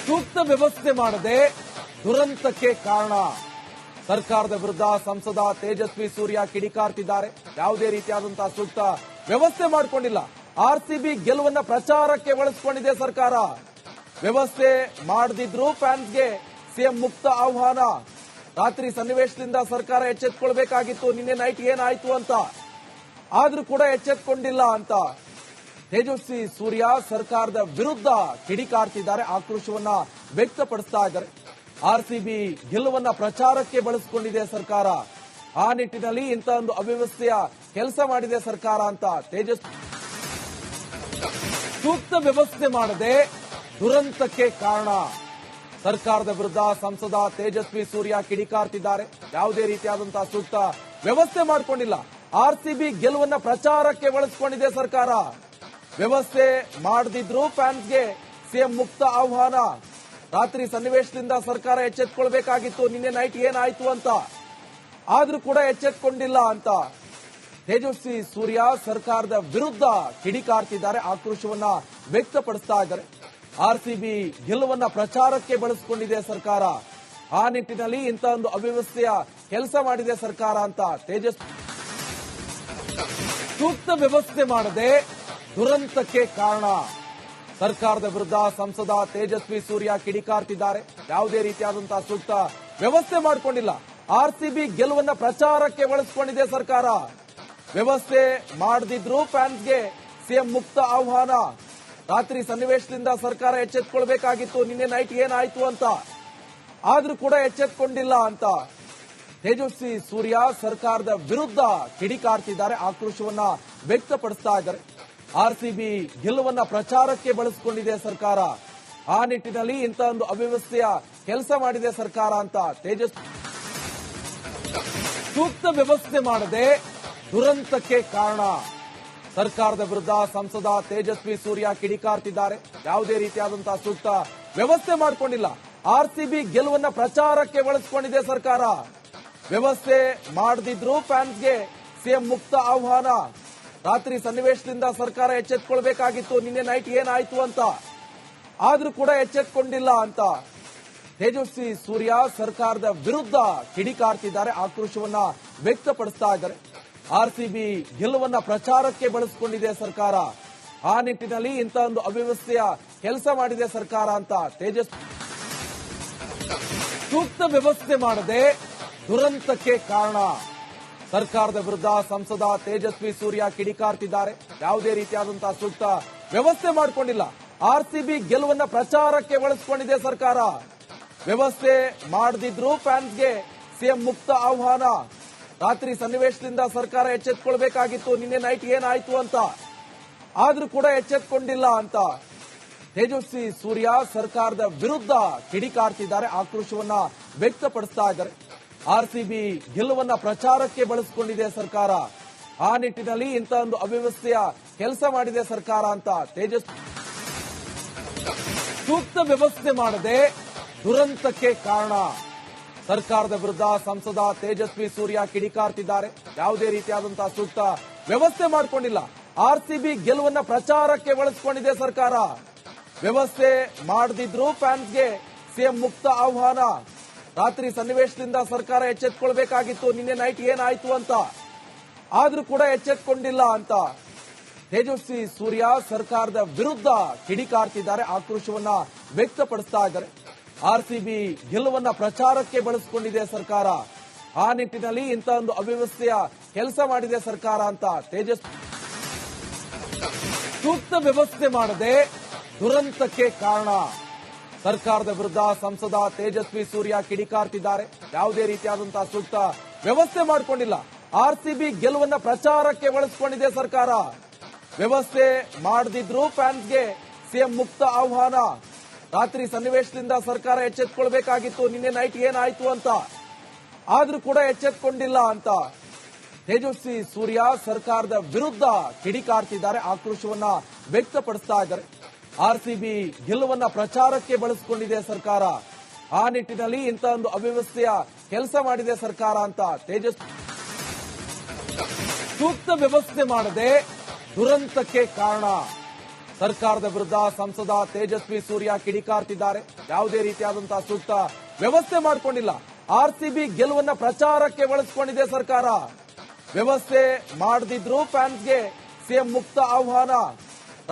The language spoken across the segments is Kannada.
ಸೂಕ್ತ ವ್ಯವಸ್ಥೆ ಮಾಡದೆ ದುರಂತಕ್ಕೆ ಕಾರಣ. ಸರ್ಕಾರದ ವಿರುದ್ಧ ಸಂಸದ ತೇಜಸ್ವಿ ಸೂರ್ಯ ಕಿಡಿಕಾರ್ತಿದ್ದಾರೆ. ಯಾವುದೇ ರೀತಿಯಾದಂತಹ ಸೂಕ್ತ ವ್ಯವಸ್ಥೆ ಮಾಡಿಕೊಂಡಿಲ್ಲ. ಆರ್ಸಿಬಿ ಗೆಲುವನ್ನ ಪ್ರಚಾರಕ್ಕೆ ಬಳಸಿಕೊಂಡಿದೆ ಸರ್ಕಾರ. ವ್ಯವಸ್ಥೆ ಮಾಡದಿದ್ರು ಫ್ಯಾನ್ಸ್ಗೆ ಸಿಎಂ ಮುಕ್ತ ಆಹ್ವಾನ. ರಾತ್ರಿ ಸನ್ನಿವೇಶದಿಂದ ಸರ್ಕಾರ ಎಚ್ಚೆತ್ತುಕೊಳ್ಬೇಕಾಗಿತ್ತು. ನಿನ್ನೆ ನೈಟ್ ಏನಾಯ್ತು ಅಂತ, ಆದ್ರೂ ಕೂಡ ಎಚ್ಚೆತ್ತುಕೊಂಡಿಲ್ಲ ಅಂತ ತೇಜಸ್ವಿ ಸೂರ್ಯ ಸರ್ಕಾರದ ವಿರುದ್ಧ ಕಿಡಿಕಾರ್ತಿದ್ದಾರೆ, ಆಕ್ರೋಶವನ್ನ ವ್ಯಕ್ತಪಡಿಸ್ತಾ ಇದ್ದಾರೆ. ಆರ್ಸಿಬಿ ಗೆಲುವನ್ನ ಪ್ರಚಾರಕ್ಕೆ ಬಳಸಿಕೊಂಡಿದೆ ಸರ್ಕಾರ. ಆ ನಿಟ್ಟಿನಲ್ಲಿ ಇಂಥ ಒಂದು ಅವ್ಯವಸ್ಥೆಯ ಕೆಲಸ ಮಾಡಿದೆ ಸರ್ಕಾರ ಅಂತ ತೇಜಸ್ವಿ. ಸೂಕ್ತ ವ್ಯವಸ್ಥೆ ಮಾಡದೆ ದುರಂತಕ್ಕೆ ಕಾರಣ. ಸರ್ಕಾರದ ವಿರುದ್ಧ ಸಂಸದ ತೇಜಸ್ವಿ ಸೂರ್ಯ ಕಿಡಿಕಾರ್ತಿದ್ದಾರೆ. ಯಾವುದೇ ರೀತಿಯಾದಂತಹ ಸೂಕ್ತ ವ್ಯವಸ್ಥೆ ಮಾಡಿಕೊಂಡಿಲ್ಲ. ಆರ್ಸಿಬಿ ಗೆಲುವನ್ನ ಪ್ರಚಾರಕ್ಕೆ ಬಳಸಿಕೊಂಡಿದೆ ಸರ್ಕಾರ. ವ್ಯವಸ್ಥೆ ಮಾಡದಿದ್ರು ಫ್ಯಾನ್ಸ್ಗೆ ಸಿಎಂ ಮುಕ್ತ ಆಹ್ವಾನ. ರಾತ್ರಿ ಸನ್ನಿವೇಶದಿಂದ ಸರ್ಕಾರ ಎಚ್ಚೆತ್ತುಕೊಳ್ಬೇಕಾಗಿತ್ತು. ನಿನ್ನೆ ನೈಟ್ ಏನಾಯ್ತು ಅಂತ, ಆದ್ರೂ ಕೂಡ ಎಚ್ಚೆತ್ತುಕೊಂಡಿಲ್ಲ ಅಂತ ತೇಜಸ್ವಿ ಸೂರ್ಯ ಸರ್ಕಾರದ ವಿರುದ್ಧ ಕಿಡಿಕಾರ್ತಿದ್ದಾರೆ, ಆಕ್ರೋಶವನ್ನ ವ್ಯಕ್ತಪಡಿಸ್ತಾ ಇದ್ದಾರೆ. ಆರ್ಸಿಬಿ ಗೆಲುವನ್ನ ಪ್ರಚಾರಕ್ಕೆ ಬಳಸಿಕೊಂಡಿದೆ ಸರ್ಕಾರ. ಆ ನಿಟ್ಟಿನಲ್ಲಿ ಇಂಥ ಒಂದು ಅವ್ಯವಸ್ಥೆಯ ಕೆಲಸ ಮಾಡಿದೆ ಸರ್ಕಾರ ಅಂತ ತೇಜಸ್ವಿ. ಸೂಕ್ತ ವ್ಯವಸ್ಥೆ ಮಾಡದೆ ದುರಂತಕ್ಕೆ ಕಾರಣ. ಸರ್ಕಾರದ ವಿರುದ್ಧ ಸಂಸದ ತೇಜಸ್ವಿ ಸೂರ್ಯ ಕಿಡಿಕಾರ್ತಿದ್ದಾರೆ. ಯಾವುದೇ ರೀತಿಯಾದಂತಹ ಸೂಕ್ತ ವ್ಯವಸ್ಥೆ ಮಾಡಿಕೊಂಡಿಲ್ಲ. ಆರ್ಸಿಬಿ ಗೆಲುವನ್ನ ಪ್ರಚಾರಕ್ಕೆ ಬಳಸಿಕೊಂಡಿದೆ ಸರ್ಕಾರ. ವ್ಯವಸ್ಥೆ ಮಾಡದಿದ್ರು ಫ್ಯಾನ್ಸ್ಗೆ ಸಿಎಂ ಮುಕ್ತ ಆಹ್ವಾನ. ರಾತ್ರಿ ಸನ್ನಿವೇಶದಿಂದ ಸರ್ಕಾರ ಎಚ್ಚೆತ್ತುಕೊಳ್ಬೇಕಾಗಿತ್ತು. ನಿನ್ನೆ ನೈಟ್ ಏನಾಯ್ತು ಅಂತ, ಆದ್ರೂ ಕೂಡ ಎಚ್ಚೆತ್ತುಕೊಂಡಿಲ್ಲ ಅಂತ ತೇಜಸ್ವಿ ಸೂರ್ಯ ಸರ್ಕಾರದ ವಿರುದ್ಧ ಕಿಡಿಕಾರ್ತಿದ್ದಾರೆ, ಆಕ್ರೋಶವನ್ನ ವ್ಯಕ್ತಪಡಿಸ್ತಾ ಇದ್ದಾರೆ. ಆರ್ಸಿಬಿ ಗೆಲುವನ್ನ ಪ್ರಚಾರಕ್ಕೆ ಬಳಸಿಕೊಂಡಿದೆ ಸರ್ಕಾರ. ಆ ನಿಟ್ಟಿನಲ್ಲಿ ಇಂಥ ಒಂದು ಅವ್ಯವಸ್ಥೆಯ ಕೆಲಸ ಮಾಡಿದೆ ಸರ್ಕಾರ ಅಂತ ತೇಜಸ್ವಿ. ಸೂಕ್ತ ವ್ಯವಸ್ಥೆ ಮಾಡದೆ ದುರಂತಕ್ಕೆ ಕಾರಣ. ಸರ್ಕಾರದ ವಿರುದ್ಧ ಸಂಸದ ತೇಜಸ್ವಿ ಸೂರ್ಯ ಕಿಡಿಕಾರ್ತಿದ್ದಾರೆ. ಯಾವುದೇ ರೀತಿಯಾದಂತಹ ಸೂಕ್ತ ವ್ಯವಸ್ಥೆ ಮಾಡಿಕೊಂಡಿಲ್ಲ. ಆರ್ಸಿಬಿ ಗೆಲುವನ್ನ ಪ್ರಚಾರಕ್ಕೆ ಬಳಸಿಕೊಂಡಿದೆ ಸರ್ಕಾರ. ವ್ಯವಸ್ಥೆ ಮಾಡದಿದ್ರು ಫ್ಯಾನ್ಸ್ಗೆ ಸಿಎಂ ಮುಕ್ತ ಆಹ್ವಾನ. ರಾತ್ರಿ ಸನ್ನಿವೇಶದಿಂದ ಸರ್ಕಾರ ಎಚ್ಚೆತ್ತುಕೊಳ್ಬೇಕಾಗಿತ್ತು. ನಿನ್ನೆ ನೈಟ್ ಏನಾಯ್ತು ಅಂತ, ಆದ್ರೂ ಕೂಡ ಎಚ್ಚೆತ್ತುಕೊಂಡಿಲ್ಲ ಅಂತ ತೇಜಸ್ವಿ ಸೂರ್ಯ ಸರ್ಕಾರದ ವಿರುದ್ಧ ಕಿಡಿಕಾರ್ತಿದ್ದಾರೆ, ಆಕ್ರೋಶವನ್ನ ವ್ಯಕ್ತಪಡಿಸ್ತಾ ಇದ್ದಾರೆ. ಆರ್ಸಿಬಿ ಗೆಲುವನ್ನ ಪ್ರಚಾರಕ್ಕೆ ಬಳಸಿಕೊಂಡಿದೆ ಸರ್ಕಾರ. ಆ ನಿಟ್ಟಿನಲ್ಲಿ ಇಂಥ ಒಂದು ಅವ್ಯವಸ್ಥೆಯ ಕೆಲಸ ಮಾಡಿದೆ ಸರ್ಕಾರ ಅಂತ ತೇಜಸ್ವಿ. ಸೂಕ್ತ ವ್ಯವಸ್ಥೆ ಮಾಡದೆ ದುರಂತಕ್ಕೆ ಕಾರಣ. ಸರ್ಕಾರದ ವಿರುದ್ಧ ಸಂಸದ ತೇಜಸ್ವಿ ಸೂರ್ಯ ಕಿಡಿಕಾರ್ತಿದ್ದಾರೆ. ಯಾವುದೇ ರೀತಿಯಾದಂತಹ ಸೂಕ್ತ ವ್ಯವಸ್ಥೆ ಮಾಡಿಕೊಂಡಿಲ್ಲ. ಆರ್ಸಿಬಿ ಗೆಲುವನ್ನ ಪ್ರಚಾರಕ್ಕೆ ಬಳಸಿಕೊಂಡಿದೆ ಸರ್ಕಾರ. ವ್ಯವಸ್ಥೆ ಮಾಡದಿದ್ರು ಫ್ಯಾನ್ಸ್ಗೆ ಸಿಎಂ ಮುಕ್ತ ಆಹ್ವಾನ. ರಾತ್ರಿ ಸನ್ನಿವೇಶದಿಂದ ಸರ್ಕಾರ ಎಚ್ಚೆತ್ತುಕೊಳ್ಬೇಕಾಗಿತ್ತು. ನಿನ್ನೆ ನೈಟ್ ಏನಾಯ್ತು ಅಂತ, ಆದ್ರೂ ಕೂಡ ಎಚ್ಚೆತ್ತುಕೊಂಡಿಲ್ಲ ಅಂತ ತೇಜಸ್ವಿ ಸೂರ್ಯ ಸರ್ಕಾರದ ವಿರುದ್ಧ ಕಿಡಿಕಾರ್ತಿದ್ದಾರೆ, ಆಕ್ರೋಶವನ್ನ ವ್ಯಕ್ತಪಡಿಸ್ತಾ ಇದ್ದಾರೆ. ಆರ್ಸಿಬಿ ಗೆಲುವನ್ನ ಪ್ರಚಾರಕ್ಕೆ ಬಳಸಿಕೊಂಡಿದೆ ಸರ್ಕಾರ. ಆ ನಿಟ್ಟಿನಲ್ಲಿ ಇಂಥ ಒಂದು ಅವ್ಯವಸ್ಥೆಯ ಕೆಲಸ ಮಾಡಿದೆ ಸರ್ಕಾರ ಅಂತ ತೇಜಸ್ವಿ. ಸೂಕ್ತ ವ್ಯವಸ್ಥೆ ಮಾಡದೆ ದುರಂತಕ್ಕೆ ಕಾರಣ. ಸರ್ಕಾರದ ವಿರುದ್ಧ ಸಂಸದ ತೇಜಸ್ವಿ ಸೂರ್ಯ ಕಿಡಿಕಾರ್ತಿದ್ದಾರೆ. ಯಾವುದೇ ರೀತಿಯಾದಂತಹ ಸೂಕ್ತ ವ್ಯವಸ್ಥೆ ಮಾಡಿಕೊಂಡಿಲ್ಲ. ಆರ್ಸಿಬಿ ಗೆಲುವನ್ನ ಪ್ರಚಾರಕ್ಕೆ ಬಳಸಿಕೊಂಡಿದೆ ಸರ್ಕಾರ. ವ್ಯವಸ್ಥೆ ಮಾಡದಿದ್ರು ಫ್ಯಾನ್ಸ್ಗೆ ಸಿಎಂ ಮುಕ್ತ ಆಹ್ವಾನ. ರಾತ್ರಿ ಸನ್ನಿವೇಶದಿಂದ ಸರ್ಕಾರ ಎಚ್ಚೆತ್ತುಕೊಳ್ಬೇಕಾಗಿತ್ತು. ನಿನ್ನೆ ನೈಟ್ ಏನಾಯ್ತು ಅಂತ, ಆದ್ರೂ ಕೂಡ ಎಚ್ಚೆತ್ತುಕೊಂಡಿಲ್ಲ ಅಂತ ತೇಜಸ್ವಿ ಸೂರ್ಯ ಸರ್ಕಾರದ ವಿರುದ್ಧ ಕಿಡಿಕಾರ್ತಿದ್ದಾರೆ, ಆಕ್ರೋಶವನ್ನ ವ್ಯಕ್ತಪಡಿಸ್ತಾ ಇದ್ದಾರೆ. ಆರ್ಸಿಬಿ ಗೆಲುವನ್ನ ಪ್ರಚಾರಕ್ಕೆ ಬಳಸಿಕೊಂಡಿದೆ ಸರ್ಕಾರ. ಆ ನಿಟ್ಟಿನಲ್ಲಿ ಇಂಥ ಒಂದು ಅವ್ಯವಸ್ಥೆಯ ಕೆಲಸ ಮಾಡಿದೆ ಸರ್ಕಾರ ಅಂತ ತೇಜಸ್ವಿ. ಸೂಕ್ತ ವ್ಯವಸ್ಥೆ ಮಾಡದೆ ದುರಂತಕ್ಕೆ ಕಾರಣ. ಸರ್ಕಾರದ ವಿರುದ್ಧ ಸಂಸದ ತೇಜಸ್ವಿ ಸೂರ್ಯ ಕಿಡಿಕಾರ್ತಿದ್ದಾರೆ. ಯಾವುದೇ ರೀತಿಯಾದಂತಹ ಸೂಕ್ತ ವ್ಯವಸ್ಥೆ ಮಾಡಿಕೊಂಡಿಲ್ಲ. ಆರ್ಸಿಬಿ ಗೆಲುವನ್ನ ಪ್ರಚಾರಕ್ಕೆ ಬಳಸಿಕೊಂಡಿದೆ ಸರ್ಕಾರ. ವ್ಯವಸ್ಥೆ ಮಾಡದಿದ್ರು ಫ್ಯಾನ್ಸ್ಗೆ ಸಿಎಂ ಮುಕ್ತ ಆಹ್ವಾನ. ರಾತ್ರಿ ಸನ್ನಿವೇಶದಿಂದ ಸರ್ಕಾರ ಎಚ್ಚೆತ್ತುಕೊಳ್ಬೇಕಾಗಿತ್ತು. ನಿನ್ನೆ ನೈಟ್ ಏನಾಯ್ತು ಅಂತ, ಆದ್ರೂ ಕೂಡ ಎಚ್ಚೆತ್ತುಕೊಂಡಿಲ್ಲ ಅಂತ ತೇಜಸ್ವಿ ಸೂರ್ಯ ಸರ್ಕಾರದ ವಿರುದ್ಧ ಕಿಡಿಕಾರ್ತಿದ್ದಾರೆ, ಆಕ್ರೋಶವನ್ನ ವ್ಯಕ್ತಪಡಿಸ್ತಾ ಇದ್ದಾರೆ. ಆರ್ಸಿಬಿ ಗೆಲುವನ್ನ ಪ್ರಚಾರಕ್ಕೆ ಬಳಸಿಕೊಂಡಿದೆ ಸರ್ಕಾರ. ಆ ನಿಟ್ಟಿನಲ್ಲಿ ಇಂಥ ಒಂದು ಅವ್ಯವಸ್ಥೆಯ ಕೆಲಸ ಮಾಡಿದೆ ಸರ್ಕಾರ ಅಂತ ತೇಜಸ್ವಿ. ಸೂಕ್ತ ವ್ಯವಸ್ಥೆ ಮಾಡದೆ ದುರಂತಕ್ಕೆ ಕಾರಣ. ಸರ್ಕಾರದ ವಿರುದ್ಧ ಸಂಸದ ತೇಜಸ್ವಿ ಸೂರ್ಯ ಕಿಡಿಕಾರ್ತಿದ್ದಾರೆ. ಯಾವುದೇ ರೀತಿಯಾದಂತಹ ಸೂಕ್ತ ವ್ಯವಸ್ಥೆ ಮಾಡಿಕೊಂಡಿಲ್ಲ. ಆರ್ಸಿಬಿ ಗೆಲುವನ್ನ ಪ್ರಚಾರಕ್ಕೆ ಬಳಸಿಕೊಂಡಿದೆ ಸರ್ಕಾರ. ವ್ಯವಸ್ಥೆ ಮಾಡದಿದ್ರು ಫ್ಯಾನ್ಸ್ಗೆ ಸಿಎಂ ಮುಕ್ತ ಆಹ್ವಾನ.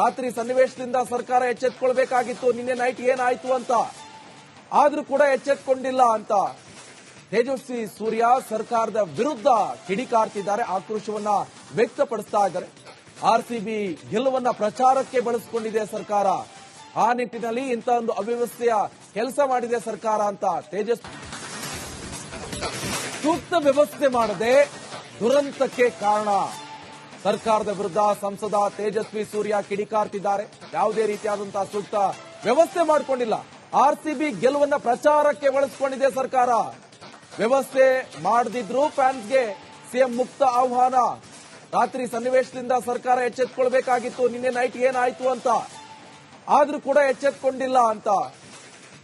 ರಾತ್ರಿ ಸನ್ನಿವೇಶದಿಂದ ಸರ್ಕಾರ ಎಚ್ಚೆತ್ತುಕೊಳ್ಬೇಕಾಗಿತ್ತು. ನಿನ್ನೆ ನೈಟ್ ಏನಾಯ್ತು ಅಂತ, ಆದ್ರೂ ಕೂಡ ಎಚ್ಚೆತ್ತುಕೊಂಡಿಲ್ಲ ಅಂತ ತೇಜಸ್ವಿ ಸೂರ್ಯ ಸರ್ಕಾರದ ವಿರುದ್ಧ ಕಿಡಿಕಾರ್ತಿದ್ದಾರೆ. ಆಕ್ರೋಶವನ್ನ ವ್ಯಕ್ತಪಡಿಸ್ತಾ ಇದ್ದಾರೆ. ಆರ್ಸಿಬಿ ಗೆಲುವನ್ನ ಪ್ರಚಾರಕ್ಕೆ ಬಳಸಿಕೊಂಡಿದೆ ಸರ್ಕಾರ. ಆ ನಿಟ್ಟಿನಲ್ಲಿ ಇಂಥ ಒಂದು ಅವ್ಯವಸ್ಥೆಯ ಕೆಲಸ ಮಾಡಿದೆ ಸರ್ಕಾರ ಅಂತ ತೇಜಸ್ವಿ ಸೂಕ್ತ ವ್ಯವಸ್ಥೆ ಮಾಡದೆ ದುರಂತಕ್ಕೆ ಕಾರಣ. ಸರ್ಕಾರದ ವಿರುದ್ಧ ಸಂಸದ ತೇಜಸ್ವಿ ಸೂರ್ಯ ಕಿಡಿಕಾರ್ತಿದ್ದಾರೆ. ಯಾವುದೇ ರೀತಿಯಾದಂತಹ ಸೂಕ್ತ ವ್ಯವಸ್ಥೆ ಮಾಡಿಕೊಂಡಿಲ್ಲ. ಆರ್ಸಿಬಿ ಗೆಲುವನ್ನ ಪ್ರಚಾರಕ್ಕೆ ಬಳಸಿಕೊಂಡಿದೆ ಸರ್ಕಾರ. ವ್ಯವಸ್ಥೆ ಮಾಡದಿದ್ರು ಫ್ಯಾನ್ಸ್ಗೆ ಸಿಎಂ ಮುಕ್ತ ಆಹ್ವಾನ. ರಾತ್ರಿ ಸನ್ನಿವೇಶದಿಂದ ಸರ್ಕಾರ ಎಚ್ಚೆತ್ತುಕೊಳ್ಬೇಕಾಗಿತ್ತು. ನಿನ್ನೆ ನೈಟ್ ಏನಾಯ್ತು ಅಂತ, ಆದ್ರೂ ಕೂಡ ಎಚ್ಚೆತ್ತುಕೊಂಡಿಲ್ಲ ಅಂತ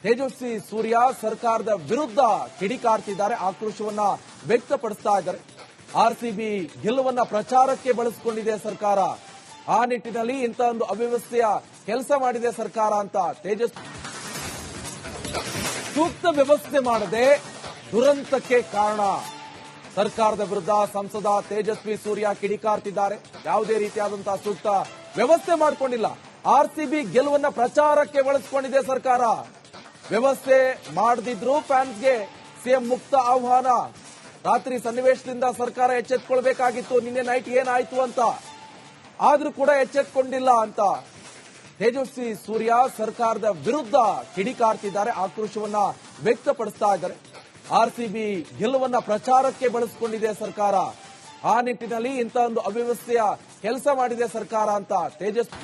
ತೇಜಸ್ವಿ ಸೂರ್ಯ ಸರ್ಕಾರದ ವಿರುದ್ಧ ಕಿಡಿಕಾರ್ತಿದ್ದಾರೆ. ಆಕ್ರೋಶವನ್ನ ವ್ಯಕ್ತಪಡಿಸ್ತಾ ಇದ್ದಾರೆ. ಆರ್ಸಿಬಿ ಗೆಲುವನ್ನ ಪ್ರಚಾರಕ್ಕೆ ಬಳಸಿಕೊಂಡಿದೆ ಸರ್ಕಾರ. ಆ ನಿಟ್ಟಿನಲ್ಲಿ ಇಂಥ ಒಂದು ಅವ್ಯವಸ್ಥೆಯ ಕೆಲಸ ಮಾಡಿದೆ ಸರ್ಕಾರ ಅಂತ ತೇಜಸ್ವಿ ಸೂಕ್ತ ವ್ಯವಸ್ಥೆ ಮಾಡದೆ ದುರಂತಕ್ಕೆ ಕಾರಣ. ಸರ್ಕಾರದ ವಿರುದ್ಧ ಸಂಸದ ತೇಜಸ್ವಿ ಸೂರ್ಯ ಕಿಡಿಕಾರ್ತಿದ್ದಾರೆ. ಯಾವುದೇ ರೀತಿಯಾದಂತಹ ಸೂಕ್ತ ವ್ಯವಸ್ಥೆ ಮಾಡಿಕೊಂಡಿಲ್ಲ. ಆರ್ಸಿಬಿ ಗೆಲುವನ್ನ ಪ್ರಚಾರಕ್ಕೆ ಬಳಸಿಕೊಂಡಿದೆ ಸರ್ಕಾರ. ವ್ಯವಸ್ಥೆ ಮಾಡದಿದ್ರು ಫ್ಯಾನ್ಸ್ಗೆ ಸಿಎಂ ಮುಕ್ತ ಆಹ್ವಾನ. ರಾತ್ರಿ ಸನ್ನಿವೇಶದಿಂದ ಸರ್ಕಾರ ಎಚ್ಚೆತ್ತುಕೊಳ್ಬೇಕಾಗಿತ್ತು. ನಿನ್ನೆ ನೈಟ್ ಏನಾಯ್ತು ಅಂತ, ಆದ್ರೂ ಕೂಡ ಎಚ್ಚೆತ್ತುಕೊಂಡಿಲ್ಲ ಅಂತ ತೇಜಸ್ವಿ ಸೂರ್ಯ ಸರ್ಕಾರದ ವಿರುದ್ಧ ಕಿಡಿಕಾರ್ತಿದ್ದಾರೆ. ಆಕ್ರೋಶವನ್ನ ವ್ಯಕ್ತಪಡಿಸ್ತಾ ಇದ್ದಾರೆ. ಆರ್ಸಿಬಿ ಗೆಲುವನ್ನ ಪ್ರಚಾರಕ್ಕೆ ಬಳಸಿಕೊಂಡಿದೆ ಸರ್ಕಾರ. ಆ ನಿಟ್ಟಿನಲ್ಲಿ ಇಂಥ ಒಂದು ಅವ್ಯವಸ್ಥೆಯ ಕೆಲಸ ಮಾಡಿದೆ ಸರ್ಕಾರ ಅಂತ ತೇಜಸ್ವಿ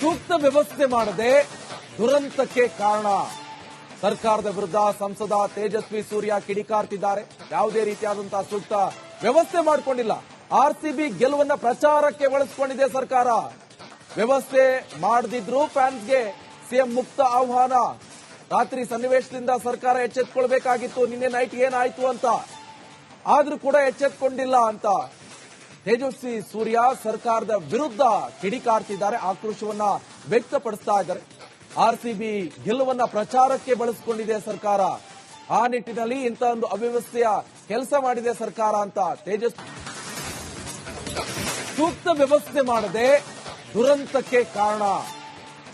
ಸೂಕ್ತ ವ್ಯವಸ್ಥೆ ಮಾಡದೆ ದುರಂತಕ್ಕೆ ಕಾರಣ. ಸರ್ಕಾರದ ವಿರುದ್ಧ ಸಂಸದ ತೇಜಸ್ವಿ ಸೂರ್ಯ ಕಿಡಿಕಾರ್ತಿದ್ದಾರೆ. ಯಾವುದೇ ರೀತಿಯಾದಂತಹ ಸೂಕ್ತ ವ್ಯವಸ್ಥೆ ಮಾಡಿಕೊಂಡಿಲ್ಲ. ಆರ್ಸಿಬಿ ಗೆಲುವನ್ನ ಪ್ರಚಾರಕ್ಕೆ ಬಳಸಿಕೊಂಡಿದೆ ಸರ್ಕಾರ. ವ್ಯವಸ್ಥೆ ಮಾಡದಿದ್ರು ಫ್ಯಾನ್ಸ್ಗೆ ಸಿಎಂ ಮುಕ್ತ ಆಹ್ವಾನ. ರಾತ್ರಿ ಸನ್ನಿವೇಶದಿಂದ ಸರ್ಕಾರ ಎಚ್ಚೆತ್ತುಕೊಳ್ಬೇಕಾಗಿತ್ತು. ನಿನ್ನೆ ನೈಟ್ ಏನಾಯ್ತು ಅಂತ, ಆದ್ರೂ ಕೂಡ ಎಚ್ಚೆತ್ತುಕೊಂಡಿಲ್ಲ ಅಂತ ತೇಜಸ್ವಿ ಸೂರ್ಯ ಸರ್ಕಾರದ ವಿರುದ್ಧ ಕಿಡಿಕಾರ್ತಿದ್ದಾರೆ. ಆಕ್ರೋಶವನ್ನ ವ್ಯಕ್ತಪಡಿಸ್ತಾ ಇದ್ದಾರೆ. ಆರ್ಸಿಬಿ ಗೆಲುವನ್ನ ಪ್ರಚಾರಕ್ಕೆ ಬಳಸಿಕೊಂಡಿದೆ ಸರ್ಕಾರ. ಆ ನಿಟ್ಟಿನಲ್ಲಿ ಇಂಥ ಒಂದು ಅವ್ಯವಸ್ಥೆಯ ಕೆಲಸ ಮಾಡಿದೆ ಸರ್ಕಾರ ಅಂತ ತೇಜಸ್ವಿ ಸೂಕ್ತ ವ್ಯವಸ್ಥೆ ಮಾಡದೆ ದುರಂತಕ್ಕೆ ಕಾರಣ.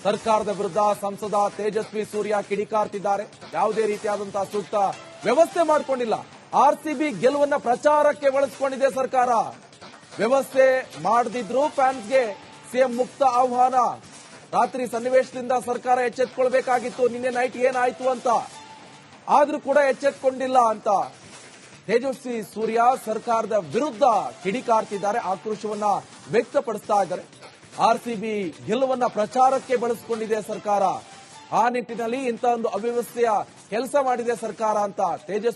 ಸರ್ಕಾರದ ವಿರುದ್ಧ ಸಂಸದ ತೇಜಸ್ವಿ ಸೂರ್ಯ ಕಿಡಿಕಾರ್ತಿದ್ದಾರೆ. ಯಾವುದೇ ರೀತಿಯಾದಂತಹ ಸೂಕ್ತ ವ್ಯವಸ್ಥೆ ಮಾಡಿಕೊಂಡಿಲ್ಲ. ಆರ್ಸಿಬಿ ಗೆಲುವನ್ನ ಪ್ರಚಾರಕ್ಕೆ ಬಳಸಿಕೊಂಡಿದೆ ಸರ್ಕಾರ. ವ್ಯವಸ್ಥೆ ಮಾಡದಿದ್ರು ಫ್ಯಾನ್ಸ್ಗೆ ಸಿಎಂ ಮುಕ್ತ ಆಹ್ವಾನ. ರಾತ್ರಿ ಸನ್ನಿವೇಶದಿಂದ ಸರ್ಕಾರ ಎಚ್ಚೆತ್ತುಕೊಳ್ಬೇಕಾಗಿತ್ತು. ನಿನ್ನೆ ನೈಟ್ ಏನಾಯ್ತು ಅಂತ, ಆದ್ರೂ ಕೂಡ ಎಚ್ಚೆತ್ತುಕೊಂಡಿಲ್ಲ ಅಂತ ತೇಜಸ್ವಿ ಸೂರ್ಯ ಸರ್ಕಾರದ ವಿರುದ್ಧ ಕಿಡಿಕಾರ್ತಿದ್ದಾರೆ. ಆಕ್ರೋಶವನ್ನ ವ್ಯಕ್ತಪಡಿಸ್ತಾ ಇದ್ದಾರೆ. ಆರ್ಸಿಬಿ ಗೆಲುವನ್ನ ಪ್ರಚಾರಕ್ಕೆ ಬಳಸಿಕೊಂಡಿದೆ ಸರ್ಕಾರ. ಆ ನಿಟ್ಟಿನಲ್ಲಿ ಇಂಥ ಒಂದು ಅವ್ಯವಸ್ಥೆಯ ಕೆಲಸ ಮಾಡಿದೆ ಸರ್ಕಾರ ಅಂತ ತೇಜಸ್ವಿ